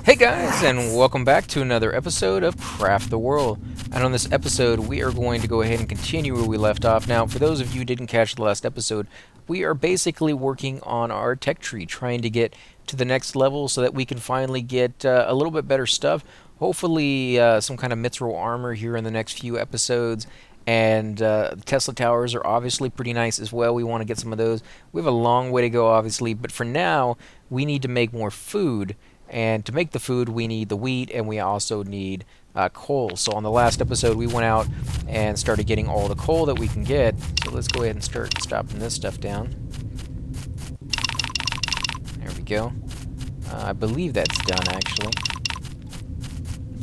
Hey guys, and welcome back to another episode of Craft the World. And on this episode, we are going to go ahead and continue where we left off. Now, for those of you who didn't catch the last episode, we are basically working on our tech tree, trying to get to the next level so that we can finally get a little bit better stuff. Hopefully, some kind of mithril armor here in the next few episodes. And Tesla towers are obviously pretty nice as well. We want to get some of those. We have a long way to go, obviously, but for now, we need to make more food. And to make the food, we need the wheat, and we also need coal. So on the last episode, we went out and started getting all the coal that we can get. So let's go ahead and start stopping this stuff down. There we go. I believe that's done, actually.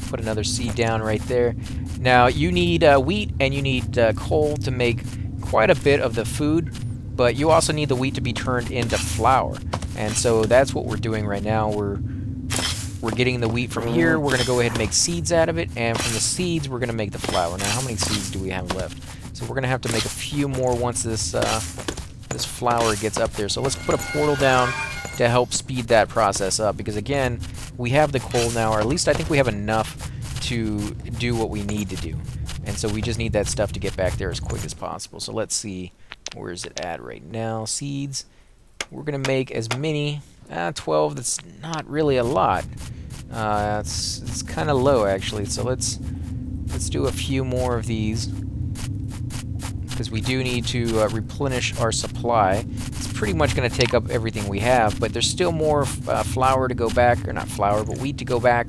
Put another seed down right there. Now, you need wheat and you need coal to make quite a bit of the food, but you also need the wheat to be turned into flour. And so that's what we're doing right now. We're getting the wheat from here. We're going to go ahead and make seeds out of it, and from the seeds, we're going to make the flour. Now, how many seeds do we have left? So we're going to have to make a few more once this this flour gets up there. So let's put a portal down to help speed that process up, because again, we have the coal now, or at least I think we have enough to do what we need to do. And so we just need that stuff to get back there as quick as possible. So let's see, where is it at right now? Seeds. We're going to make as many. 12, that's not really a lot. It's kind of low, actually. So let's do a few more of these, because we do need to replenish our supply. It's pretty much going to take up everything we have, but there's still more flour to go back, or not flour, but wheat to go back.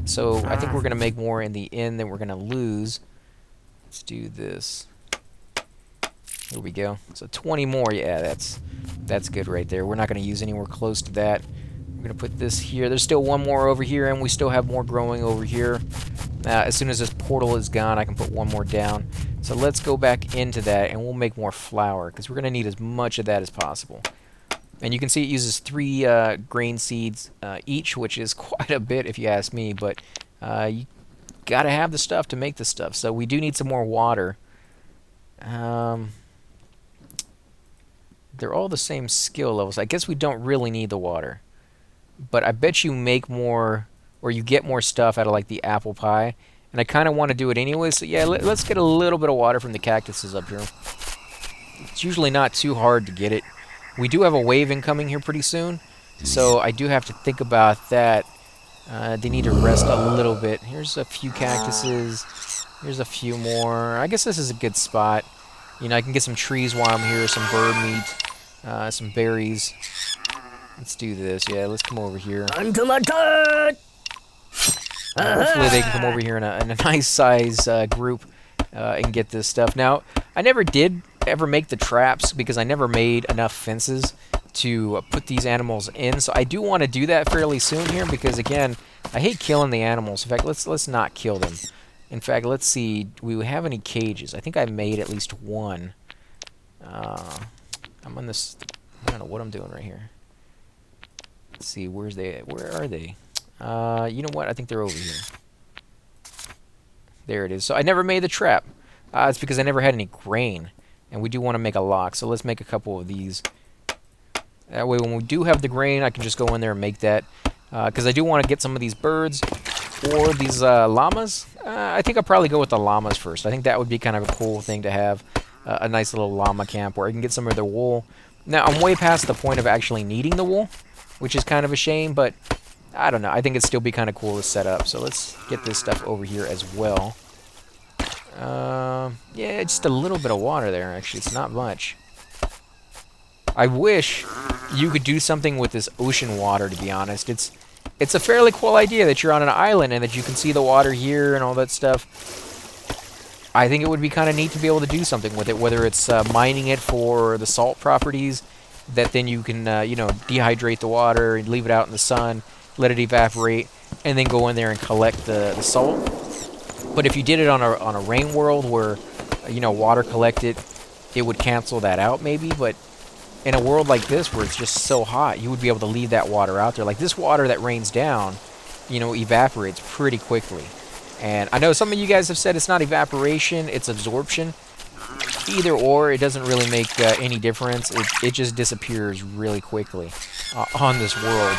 So I think we're going to make more in the end than we're going to lose. Let's do this. Here we go. So 20 more. Yeah, that's good right there. We're not going to use anywhere close to that. We're going to put this here. There's still one more over here, and we still have more growing over here. As soon as this portal is gone, I can put one more down. So let's go back into that, and we'll make more flour, because we're going to need as much of that as possible. And you can see it uses 3 grain seeds each, which is quite a bit if you ask me, but you got to have the stuff to make the stuff. So we do need some more water. They're all the same skill levels. I guess we don't really need the water. But I bet you make more, or you get more stuff out of like the apple pie. And I kind of want to do it anyway, so yeah, let's get a little bit of water from the cactuses up here. It's usually not too hard to get it. We do have a wave incoming here pretty soon, so I do have to think about that. They need to rest a little bit. Here's a few cactuses. Here's a few more. I guess this is a good spot. You know, I can get some trees while I'm here, some bird meat, some berries. Let's do this. Yeah, let's come over here. Hopefully they can come over here in a nice size group and get this stuff. Now, I never did ever make the traps because I never made enough fences to put these animals in. So I do want to do that fairly soon here because, again, I hate killing the animals. In fact, let's not kill them. In fact, let's see. Do we have any cages? I think I made at least one. I'm on this. I don't know what I'm doing right here. Let's see. Where are they? You know what? I think they're over here. There it is. So I never made the trap. It's because I never had any grain, and we do want to make a lock. So let's make a couple of these. That way, when we do have the grain, I can just go in there and make that. Because I do want to get some of these birds or these llamas. I think I'll probably go with the llamas first. I think that would be kind of a cool thing to have. A nice little llama camp where I can get some of their wool. Now, I'm way past the point of actually needing the wool, which is kind of a shame, but I don't know. I think it'd still be kind of cool to set up. So let's get this stuff over here as well. Yeah, just a little bit of water there, actually. It's not much. I wish you could do something with this ocean water, to be honest. It's a fairly cool idea that you're on an island and that you can see the water here and all that stuff. I think it would be kind of neat to be able to do something with it, whether it's mining it for the salt properties, that then you can, you know, dehydrate the water and leave it out in the sun, let it evaporate, and then go in there and collect the salt. But if you did it on a rain world where, you know, water collected, it would cancel that out maybe. But in a world like this where it's just so hot, you would be able to leave that water out there. Like this water that rains down, you know, evaporates pretty quickly. And I know some of you guys have said it's not evaporation, it's absorption. Either or, it doesn't really make any difference. It just disappears really quickly on this world.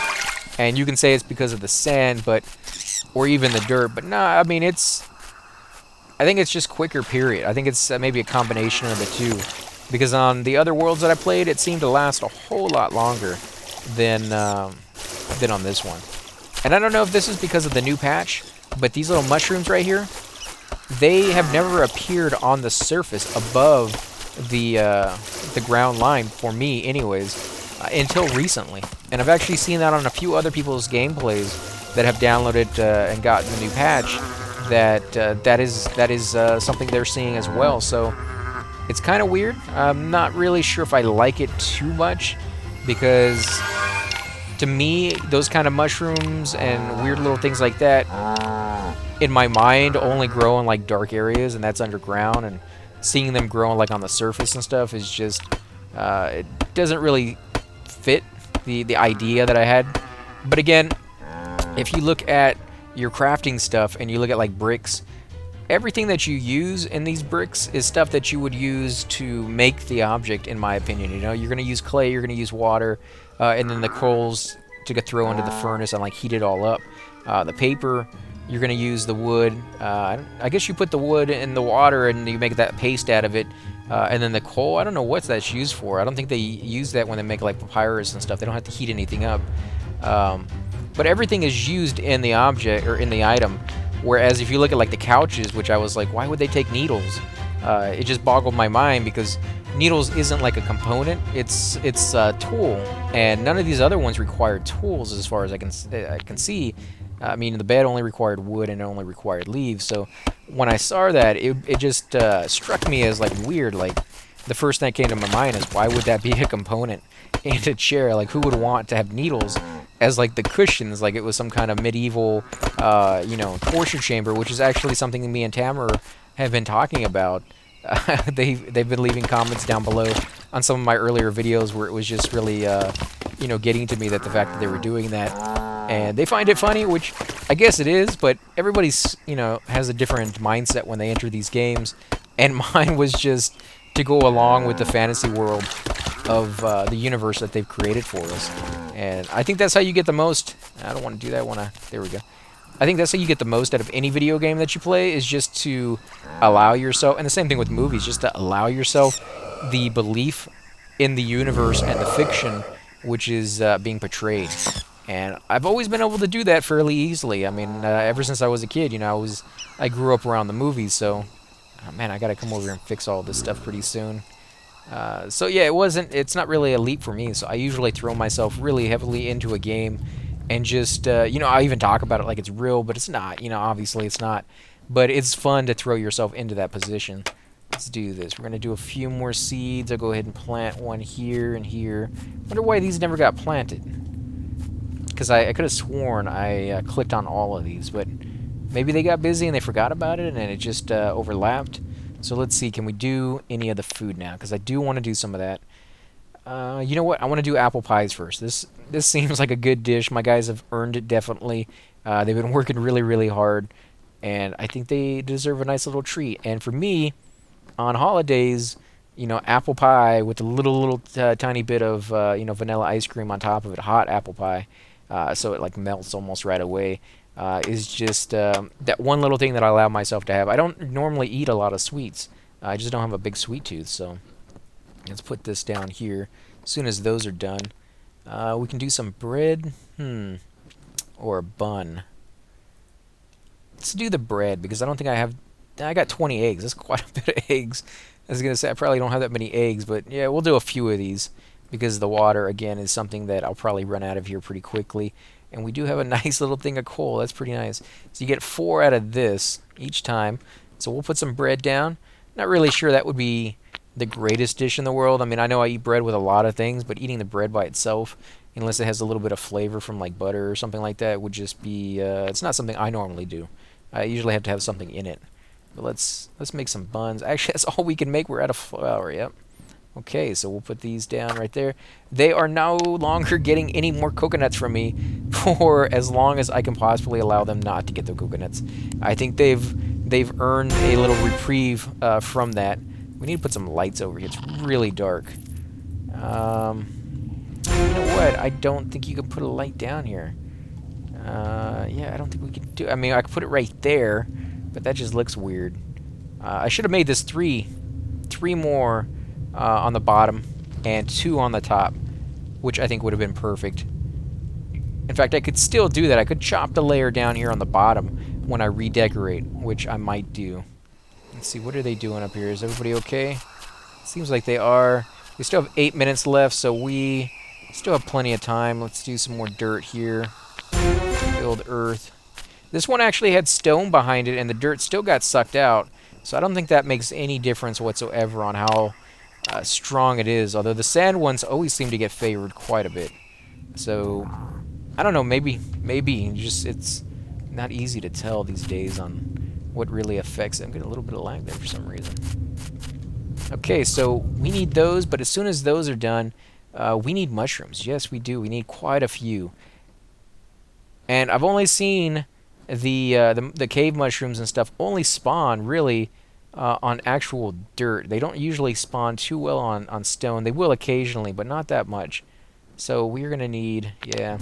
And you can say it's because of the sand, but or even the dirt, but no, I mean I think it's just quicker, period. I think it's maybe a combination of the two. Because on the other worlds that I played, it seemed to last a whole lot longer than on this one. And I don't know if this is because of the new patch, but these little mushrooms right here, they have never appeared on the surface above the ground line, for me anyways, until recently. And I've actually seen that on a few other people's gameplays that have downloaded and gotten the new patch, that is something they're seeing as well. So it's kind of weird. I'm not really sure if I like it too much, because to me, those kind of mushrooms and weird little things like that, in my mind, only grow in like dark areas, and that's underground. And seeing them growing like on the surface and stuff is just, it doesn't really fit the idea that I had. But again, if you look at your crafting stuff and you look at like bricks, everything that you use in these bricks is stuff that you would use to make the object, in my opinion. You know, you're going to use clay, you're going to use water, and then the coals to throw into the furnace and like heat it all up. The paper, you're going to use the wood. I guess you put the wood in the water and you make that paste out of it. And then the coal, I don't know what that's used for. I don't think they use that when they make like papyrus and stuff. They don't have to heat anything up. But everything is used in the object or in the item. Whereas if you look at like the couches, which I was like, why would they take needles? It just boggled my mind, because needles isn't like a component. It's a tool, and none of these other ones required tools as far as I can see. I mean, the bed only required wood and it only required leaves. So when I saw that, it just struck me as like weird. Like, the first thing that came to my mind is, why would that be a component in a chair? Like, who would want to have needles as like the cushions, like it was some kind of medieval, torture chamber, which is actually something me and Tamer have been talking about. They've been leaving comments down below on some of my earlier videos where it was just really, getting to me, that the fact that they were doing that, and they find it funny, which I guess it is, but everybody's, has a different mindset when they enter these games, and mine was just to go along with the fantasy world of the universe that they've created for us. And I think that's how you get the most. I don't want to do that. There we go. I think that's how you get the most out of any video game that you play, is just to allow yourself, and the same thing with movies, just to allow yourself the belief in the universe and the fiction which is being portrayed. And I've always been able to do that fairly easily. I mean, ever since I was a kid, I grew up around the movies, so, oh man, I gotta come over here and fix all this stuff pretty soon. So yeah, it's not really a leap for me, so I usually throw myself really heavily into a game and just, I even talk about it like it's real, but it's not, obviously it's not. But it's fun to throw yourself into that position. Let's do this. We're going to do a few more seeds. I'll go ahead and plant one here and here. Wonder why these never got planted. Because I could have sworn I clicked on all of these, but maybe they got busy and they forgot about it and it just overlapped. So let's see, can we do any of the food now? Because I do want to do some of that. You know what? I want to do apple pies first. This seems like a good dish. My guys have earned it, definitely. They've been working really, really hard, and I think they deserve a nice little treat. And for me, on holidays, apple pie with a little tiny bit of vanilla ice cream on top of it, hot apple pie, so it like melts almost right away. Is just that one little thing that I allow myself to have. I don't normally eat a lot of sweets. I just don't have a big sweet tooth, so let's put this down here. As soon as those are done, we can do some bread, or a bun. Let's do the bread, because I don't think I got 20 eggs. That's quite a bit of eggs. I was going to say, I probably don't have that many eggs, but yeah, we'll do a few of these, because the water, again, is something that I'll probably run out of here pretty quickly. And we do have a nice little thing of coal. That's pretty nice. So you get 4 out of this each time. So we'll put some bread down. Not really sure that would be the greatest dish in the world. I mean, I know I eat bread with a lot of things, but eating the bread by itself, unless it has a little bit of flavor from like butter or something like that, would just be, it's not something I normally do. I usually have to have something in it. But let's make some buns. Actually, that's all we can make. We're out of flour, yep. Okay, so we'll put these down right there. They are no longer getting any more coconuts from me for as long as I can possibly allow them not to get the coconuts. I think they've earned a little reprieve from that. We need to put some lights over here. It's really dark. You know what? I don't think you can put a light down here. don't think we can do... I mean, I could put it right there, but that just looks weird. I should have made this three more on the bottom and 2 on the top, which I think would have been perfect. In fact, I could still do that. I could chop the layer down here on the bottom when I redecorate, which I might do. Let's see, what are they doing up here? Is everybody okay? Seems like they are. We still have 8 minutes left, so we still have plenty of time. Let's do some more dirt here. Build earth. This one actually had stone behind it, and the dirt still got sucked out. So I don't think that makes any difference whatsoever on how strong it is. Although the sand ones always seem to get favored quite a bit. So I don't know. Maybe just it's not easy to tell these days on what really affects it. I'm getting a little bit of lag there for some reason. Okay, so we need those, but as soon as those are done, we need mushrooms. Yes, we do. We need quite a few. And I've only seen the cave mushrooms and stuff only spawn, really, on actual dirt. They don't usually spawn too well on stone. They will occasionally, but not that much. So we're going to need, yeah.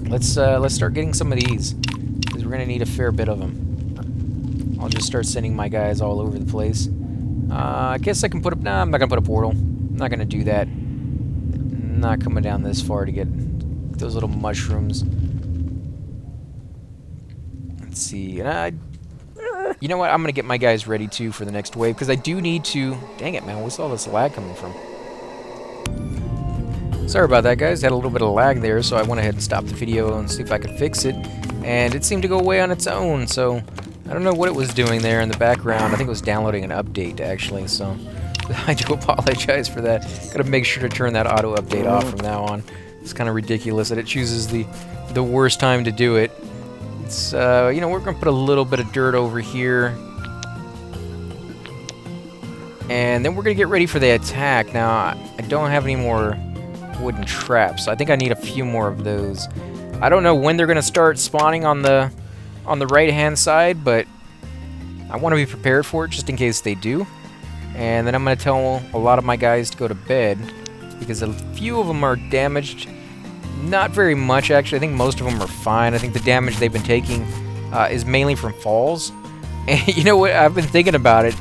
Let's start getting some of these, because we're going to need a fair bit of them. I'll just start sending my guys all over the place. I guess I can put up... Nah, I'm not going to put a portal. I'm not going to do that. I'm not coming down this far to get those little mushrooms. Let's see. And you know what? I'm going to get my guys ready, too, for the next wave, because I do need to... Dang it, man. Where's all this lag coming from? Sorry about that, guys. Had a little bit of lag there, so I went ahead and stopped the video and see if I could fix it. And it seemed to go away on its own, so... I don't know what it was doing there in the background. I think it was downloading an update, actually, so I do apologize for that. Gotta make sure to turn that auto-update off from now on. It's kind of ridiculous that it chooses the worst time to do it. It's, you know, we're gonna put a little bit of dirt over here. And then we're gonna get ready for the attack. Now, I don't have any more wooden traps, so I think I need a few more of those. I don't know when they're gonna start spawning on the right-hand side, but I want to be prepared for it just in case they do. And then I'm going to tell a lot of my guys to go to bed, because a few of them are damaged. Not very much, actually. I think most of them are fine. I think the damage they've been taking is mainly from falls. And you know what? I've been thinking about it,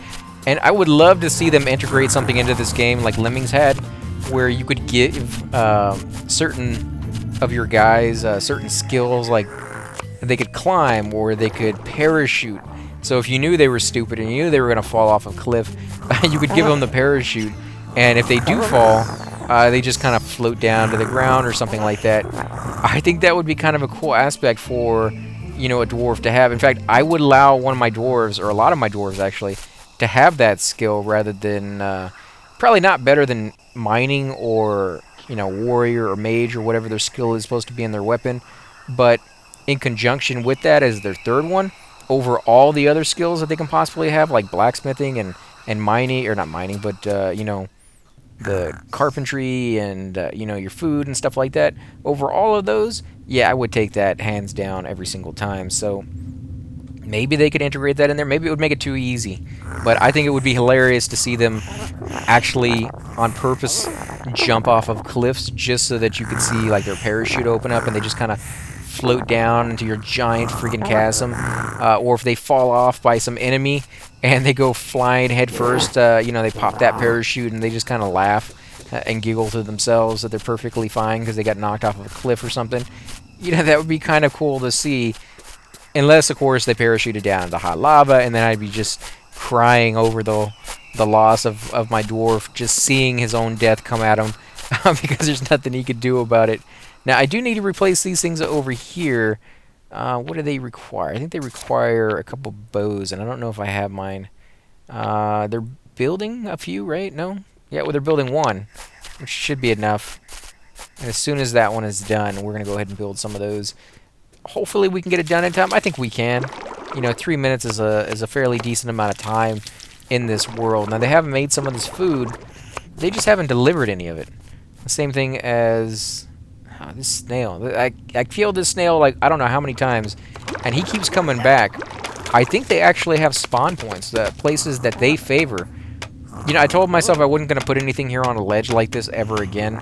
and I would love to see them integrate something into this game like Lemmings had, where you could give certain of your guys certain skills, like they could climb or they could parachute. So if you knew they were stupid and you knew they were going to fall off a cliff, you could give them the parachute, and if they do fall, they just kind of float down to the ground or something like that. I think that would be kind of a cool aspect for, you know, a dwarf to have. In fact, I would allow one of my dwarves, or a lot of my dwarves actually, to have that skill rather than, probably not better than mining or, you know, warrior or mage or whatever their skill is supposed to be in their weapon, but in conjunction with that as their third one, over all the other skills that they can possibly have, like blacksmithing and mining, or not mining, but, you know, the carpentry and, you know, your food and stuff like that. Over all of those, yeah, I would take that hands down every single time. So maybe they could integrate that in there. Maybe it would make it too easy. But I think it would be hilarious to see them actually, on purpose, jump off of cliffs just so that you could see, like, their parachute open up and they just kind of float down into your giant freaking chasm, or if they fall off by some enemy and they go flying head first, you know, they pop that parachute and they just kind of laugh and giggle to themselves that they're perfectly fine because they got knocked off of a cliff or something. You know, that would be kind of cool to see, unless of course they parachuted down into hot lava, and then I'd be just crying over the loss of my dwarf, just seeing his own death come at him because there's nothing he could do about it. Now, I do need to replace these things over here. What do they require? I think they require a couple bows, and I don't know if I have mine. They're building a few, right? No? Yeah, well, they're building one, which should be enough. And as soon as that one is done, we're going to go ahead and build some of those. Hopefully we can get it done in time. I think we can. You know, 3 minutes is a fairly decent amount of time in this world. Now, they haven't made some of this food. They just haven't delivered any of it. The same thing as... this snail. I killed this snail like I don't know how many times, and he keeps coming back. I think they actually have spawn points, the places that they favor. You know, I told myself I wasn't going to put anything here on a ledge like this ever again.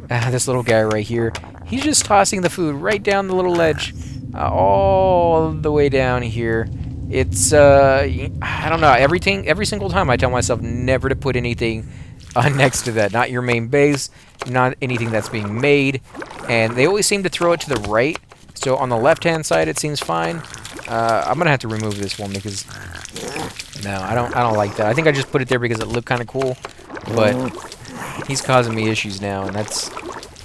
This little guy right here, he's just tossing the food right down the little ledge. all the way down here. It's I don't know. Every single time I tell myself never to put anything next to that. Not your main base, not anything that's being made, and they always seem to throw it to the right. So on the left-hand side, it seems fine. I'm gonna have to remove this one because no, I don't like that. I think I just put it there because it looked kind of cool, but he's causing me issues now, and it's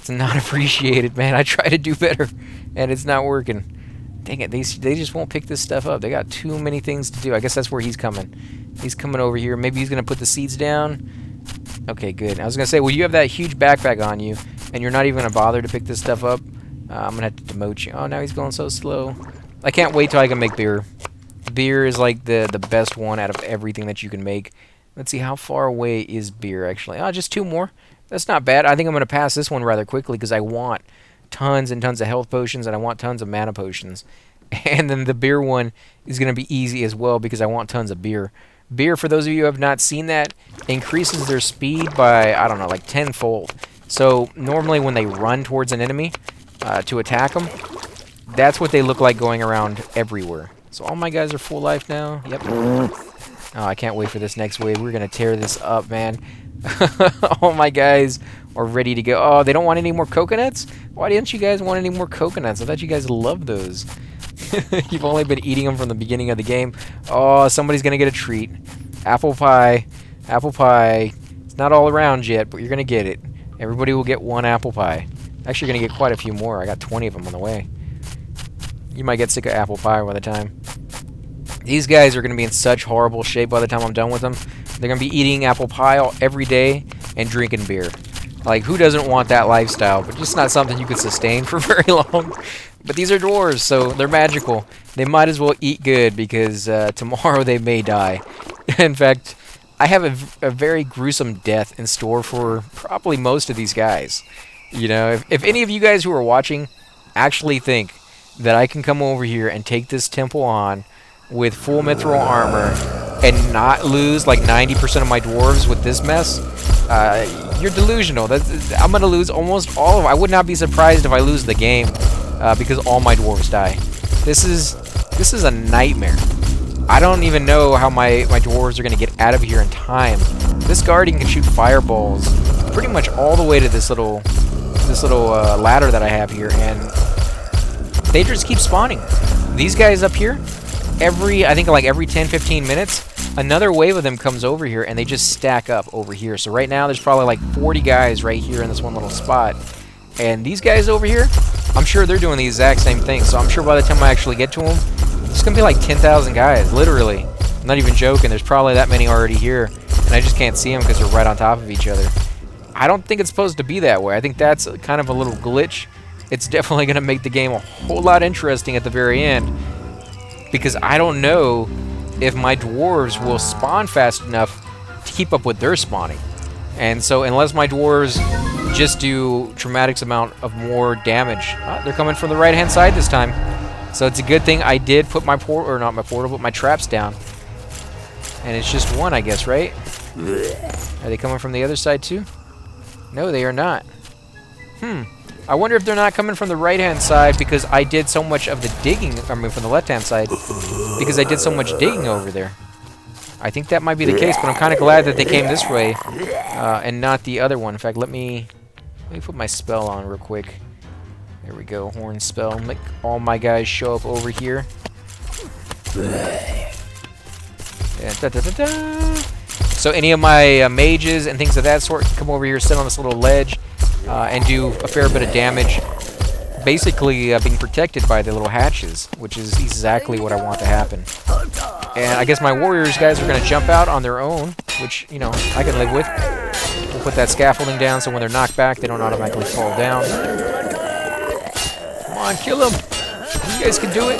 not appreciated, man. I try to do better, and it's not working. Dang it, they just won't pick this stuff up. They got too many things to do. I guess that's where he's coming. He's coming over here. Maybe he's gonna put the seeds down. Okay, good. I was gonna say, well, you have that huge backpack on you, and you're not even gonna bother to pick this stuff up. I'm gonna have to demote you. Oh, now he's going so slow. I can't wait till I can make beer. Beer is like the best one out of everything that you can make. Let's see, how far away is beer actually? Oh, just 2 more. That's not bad. I think I'm gonna pass this one rather quickly because I want tons and tons of health potions and I want tons of mana potions. And then the beer one is gonna be easy as well because I want tons of beer. Beer, for those of you who have not seen that, increases their speed by, I don't know, like 10-fold. So normally when they run towards an enemy to attack them, that's what they look like going around everywhere. So all my guys are full life now. Yep. Oh, I can't wait for this next wave. We're going to tear this up, man. All my guys are ready to go. Oh, they don't want any more coconuts? Why didn't you guys want any more coconuts? I thought you guys loved those. You've only been eating them from the beginning of the game. Oh, somebody's going to get a treat. Apple pie. Apple pie. It's not all around yet, but you're going to get it. Everybody will get 1 apple pie. Actually, going to get quite a few more. I got 20 of them on the way. You might get sick of apple pie by the time. These guys are going to be in such horrible shape by the time I'm done with them. They're going to be eating apple pie every day and drinking beer. Like, who doesn't want that lifestyle? But just not something you could sustain for very long. But these are dwarves, so they're magical. They might as well eat good because tomorrow they may die. In fact, I have a very gruesome death in store for probably most of these guys. You know, if any of you guys who are watching actually think that I can come over here and take this temple on with full mithril armor and not lose like 90% of my dwarves with this mess, you're delusional. I'm going to lose almost all of them. I would not be surprised if I lose the game because all my dwarves die. This is a nightmare. I don't even know how my dwarves are going to get out of here in time. This guardian can shoot fireballs pretty much all the way to this little ladder that I have here, and they just keep spawning. These guys up here, I think like every 10-15 minutes, another wave of them comes over here, and they just stack up over here. So right now, there's probably like 40 guys right here in this one little spot. And these guys over here, I'm sure they're doing the exact same thing. So I'm sure by the time I actually get to them, it's going to be like 10,000 guys, literally. I'm not even joking. There's probably that many already here, and I just can't see them because they're right on top of each other. I don't think it's supposed to be that way. I think that's kind of a little glitch. It's definitely going to make the game a whole lot interesting at the very end, because I don't know if my dwarves will spawn fast enough to keep up with their spawning. And so unless my dwarves just do traumatic amount of more damage, they're coming from the right hand side this time. So it's a good thing I did put my my traps down. And it's just one, I guess, right? Are they coming from the other side too? No, they are not. I wonder if they're not coming from the right-hand side because I did so much of the digging, I mean from the left-hand side, because I did so much digging over there. I think that might be the case, but I'm kind of glad that they came this way and not the other one. In fact, let me put my spell on real quick. There we go, horn spell. Make all my guys show up over here. So any of my mages and things of that sort can come over here, sit on this little ledge, and do a fair bit of damage. Basically being protected by the little hatches, which is exactly what I want to happen. And I guess my warriors guys are going to jump out on their own, which, you know, I can live with. We'll put that scaffolding down so when they're knocked back, they don't automatically fall down. Come on, kill them. You guys can do it.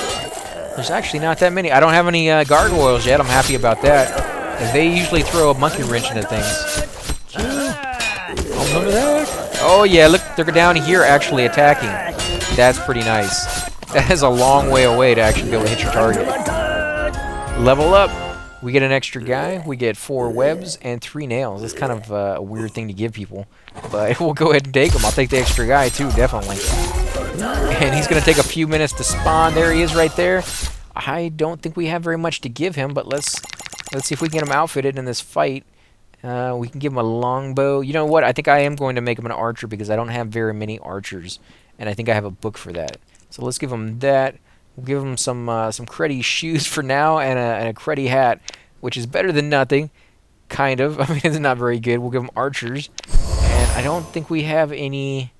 There's actually not that many. I don't have any gargoyles yet. I'm happy about that. And they usually throw a monkey wrench into things. Oh, look at that. Oh, yeah, look, they're down here actually attacking. That's pretty nice. That is a long way away to actually be able to hit your target. Level up. We get an extra guy. We get 4 webs and 3 nails. That's kind of a weird thing to give people. But we'll go ahead and take them. I'll take the extra guy, too, definitely. And he's going to take a few minutes to spawn. There he is right there. I don't think we have very much to give him, but let's see if we can get him outfitted in this fight. We can give him a longbow. You know what? I think I am going to make him an archer because I don't have very many archers, and I think I have a book for that. So let's give him that. We'll give him some cruddy shoes for now and a cruddy hat, which is better than nothing, kind of. I mean, it's not very good. We'll give him archers, and I don't think we have any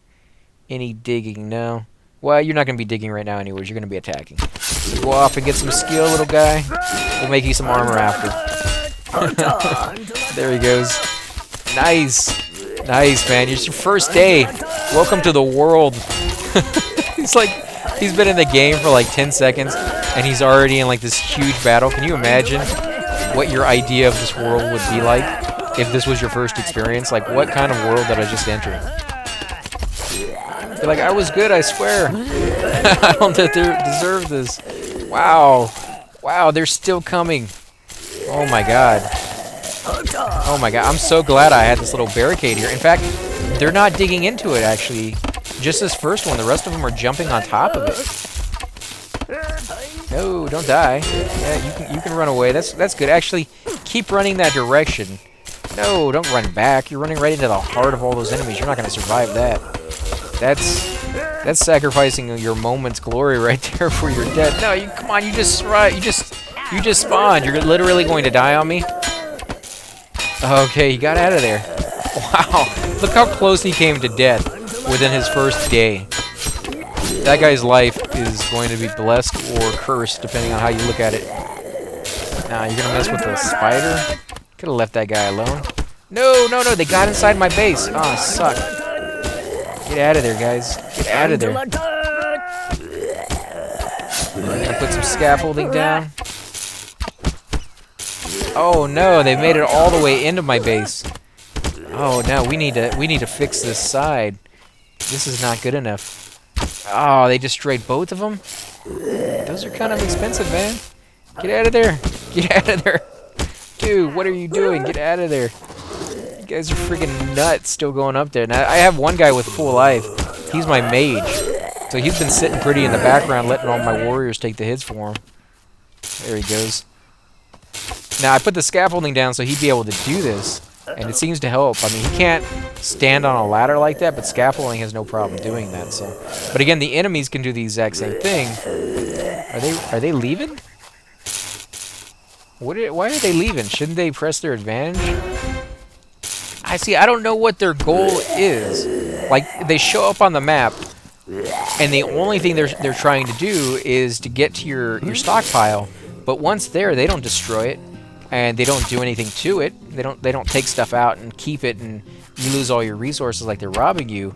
digging. No. Well, you're not going to be digging right now anyways. You're going to be attacking. So go off and get some skill, little guy. We'll make you some armor after. There he goes. Nice. Nice, man. It's your first day. Welcome to the world. He's like, he's been in the game for like 10 seconds, and he's already in like this huge battle. Can you imagine what your idea of this world would be like if this was your first experience? Like, what kind of world did I just enter? You're like, I was good, I swear. I don't deserve this. Wow. Wow, they're still coming. Oh my god. Oh my god. I'm so glad I had this little barricade here. In fact, they're not digging into it, actually. Just this first one. The rest of them are jumping on top of it. No, don't die. Yeah, you can run away. That's good. Actually, keep running that direction. No, don't run back. You're running right into the heart of all those enemies. You're not going to survive that. That's sacrificing your moment's glory right there for your death. No, come on, you just spawned. You're literally going to die on me. Okay, you got out of there. Wow, look how close he came to death within his first day. That guy's life is going to be blessed or cursed, depending on how you look at it. Nah, you're gonna mess with the spider? Could have left that guy alone. No, they got inside my base. Oh, suck. Get out of there, guys. Get out of there. I'm gonna put some scaffolding down. Oh no, they made it all the way into my base. Oh no, we need to fix this side. This is not good enough. Oh, they destroyed both of them? Those are kind of expensive, man. Get out of there. Get out of there. Dude, what are you doing? Get out of there. You guys are freaking nuts still going up there. Now, I have one guy with full life. He's my mage. So he's been sitting pretty in the background letting all my warriors take the hits for him. There he goes. Now, I put the scaffolding down so he'd be able to do this. And it seems to help. I mean, he can't stand on a ladder like that, but scaffolding has no problem doing that. So, but again, the enemies can do the exact same thing. Are they leaving? Why are they leaving? Shouldn't they press their advantage? I don't know what their goal is. Like, they show up on the map, and the only thing they're trying to do is to get to your stockpile. But once there, they don't destroy it, and they don't do anything to it. They don't take stuff out and keep it, and you lose all your resources like they're robbing you.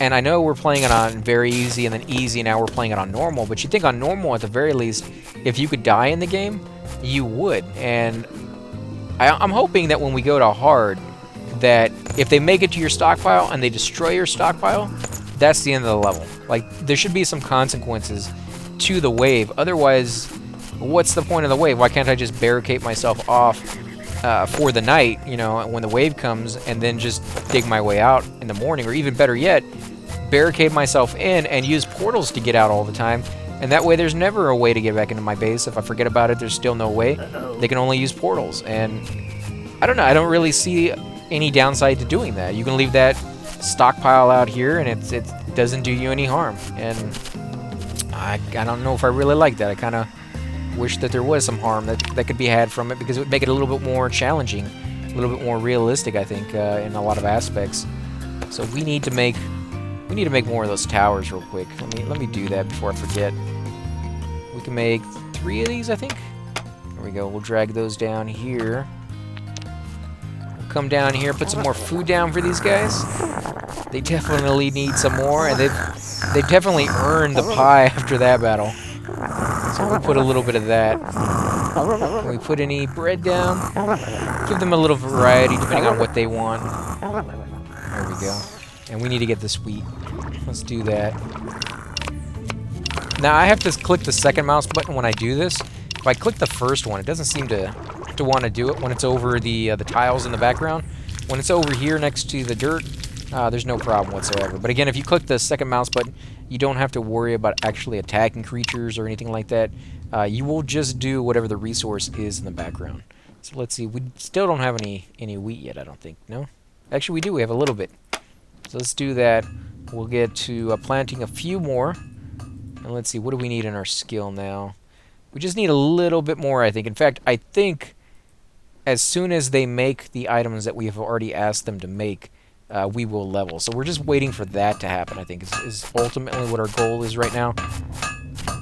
And I know we're playing it on very easy and then easy, now we're playing it on normal, but you'd think on normal, at the very least, if you could die in the game, you would. And I'm hoping that when we go to hard, that if they make it to your stockpile and they destroy your stockpile, that's the end of the level. Like, there should be some consequences to the wave. Otherwise, what's the point of the wave? Why can't I just barricade myself off for the night, you know, when the wave comes, and then just dig my way out in the morning? Or even better yet, barricade myself in and use portals to get out all the time, and that way there's never a way to get back into my base. If I forget about it, there's still no way. They can only use portals, and I don't know, I don't really see any downside to doing that. You can leave that stockpile out here, and it doesn't do you any harm, and I don't know if I really like that. I kind of wish that there was some harm that could be had from it, because it would make it a little bit more challenging, a little bit more realistic, I think, in a lot of aspects. So we need to make more of those towers real quick. Let me do that before I forget. We can make 3 of these, I think. There we go. We'll drag those down here. We'll come down here, put some more food down for these guys. They definitely need some more, and they've definitely earned the pie after that battle. So we'll put a little bit of that. Can we put any bread down? Give them a little variety depending on what they want. There we go. And we need to get this wheat. Let's do that. Now I have to click the second mouse button when I do this. If I click the first one, it doesn't seem to want to do it when it's over the tiles in the background. When it's over here next to the dirt, There's no problem whatsoever. But again, if you click the second mouse button, you don't have to worry about actually attacking creatures or anything like that. You will just do whatever the resource is in the background. So let's see. We still don't have any wheat yet, I don't think. No? Actually, we do. We have a little bit. So let's do that. We'll get to planting a few more. And let's see. What do we need in our skill now? We just need a little bit more, I think. In fact, I think as soon as they make the items that we have already asked them to make, we will level. So we're just waiting for that to happen, I think, is ultimately what our goal is right now.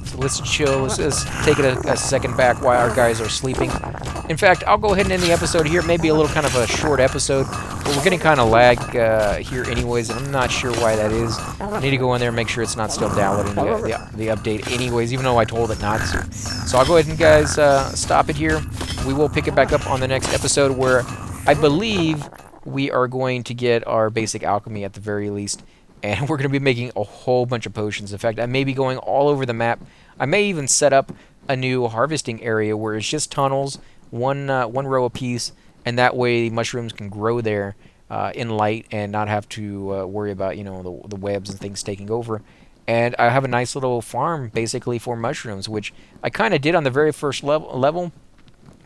So let's chill. Let's just take it a second back while our guys are sleeping. In fact, I'll go ahead and end the episode here. Maybe a little kind of a short episode, but we're getting kind of lag here anyways, and I'm not sure why that is. I need to go in there and make sure it's not still downloading the update anyways, even though I told it not to. So I'll go ahead and, guys, stop it here. We will pick it back up on the next episode where I believe we are going to get our basic alchemy at the very least, and we're going to be making a whole bunch of potions. In fact, I may be going all over the map. I may even set up a new harvesting area where it's just tunnels, one row apiece, and that way mushrooms can grow there in light and not have to worry about, you know, the webs and things taking over. And I have a nice little farm basically for mushrooms, which I kind of did on the very first level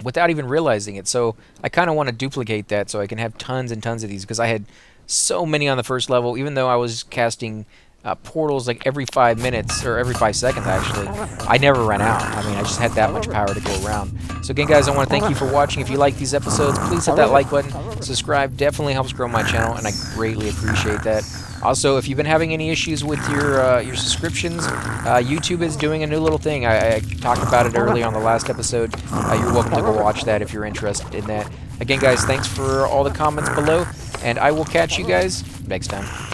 without even realizing it. So I kind of want to duplicate that so I can have tons and tons of these, because I had so many on the first level, even though I was casting portals like every 5 minutes, or every 5 seconds actually. I never ran out. I mean, I just had that much power to go around. So again, guys, I want to thank you for watching. If you like these episodes, please hit that like button. Subscribe definitely helps grow my channel, and I greatly appreciate that. Also, if you've been having any issues with your subscriptions, YouTube is doing a new little thing. I talked about it early on the last episode. You're welcome to go watch that if you're interested in that. Again, guys, thanks for all the comments below, and I will catch you guys next time.